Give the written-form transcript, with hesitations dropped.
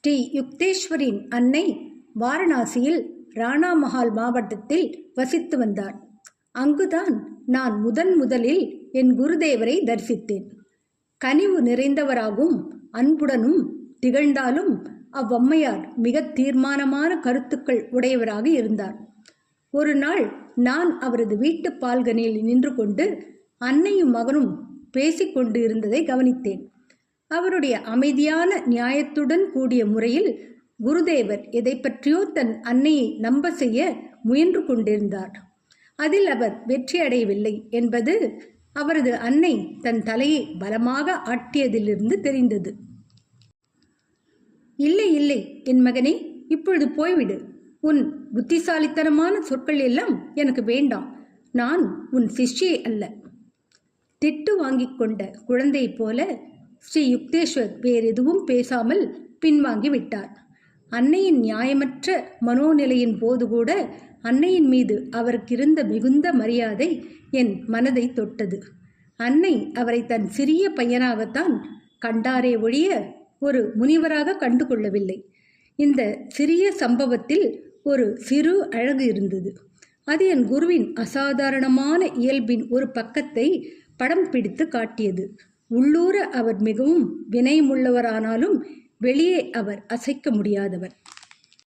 ஸ்ரீ யுக்தேஸ்வரின் அன்னை வாரணாசியில் ராணா மஹால் மாவட்டத்தில் வசித்து வந்தார். அங்குதான் நான் முதலில் என் குருதேவரை தரிசித்தேன். கனிவு நிறைந்தவராகவும் அன்புடனும் திகழ்ந்தாலும் அவ்வம்மையார் மிக தீர்மானமான கருத்துக்கள் உடையவராக இருந்தார். ஒரு நாள் நான் அவரது வீட்டு பால்கனியில் நின்று கொண்டு அன்னையும் மகனும் பேசிக்கொண்டு இருந்ததை கவனித்தேன். அவருடைய அமைதியான நியாயத்துடன் கூடிய முறையில் குருதேவர் எதை பற்றியோ தன் அன்னையை நம்ப செய்ய முயன்று கொண்டிருந்தார். அதில் அவர் வெற்றியடையவில்லை என்பது அவரது அன்னை தன் தலையை பலமாக ஆட்டியதிலிருந்து தெரிந்தது. இல்லை இல்லை என் மகனே, இப்பொழுது போய்விடு. உன் புத்திசாலித்தனமான சொற்கள் எல்லாம் எனக்கு வேண்டாம். நான் உன் சிஷ்யை அல்ல. திட்டு வாங்கிக் கொண்ட குழந்தை போல ஸ்ரீ யுக்தேஸ்வர் வேறெதுவும் பேசாமல் பின்வாங்கி விட்டார். அன்னையின் நியாயமற்ற மனோநிலையின் போது கூட அன்னையின் மீது அவருக்கு இருந்த மிகுந்த மரியாதை என் மனதை தொட்டது. அன்னை அவரை தன் சிறிய பையனாகத்தான் கண்டாரே ஒழிய ஒரு முனிவராக கண்டு கொள்ளவில்லை. இந்த சிறிய சம்பவத்தில் ஒரு சிறு அழகு இருந்தது. அது என் குருவின் அசாதாரணமான இயல்பின் ஒரு பக்கத்தை படம் பிடித்து காட்டியது. உள்ளூர அவர் மிகவும் வினயமுள்ளவரானாலும் வெளியே அவர் அசைக்க முடியாதவர்.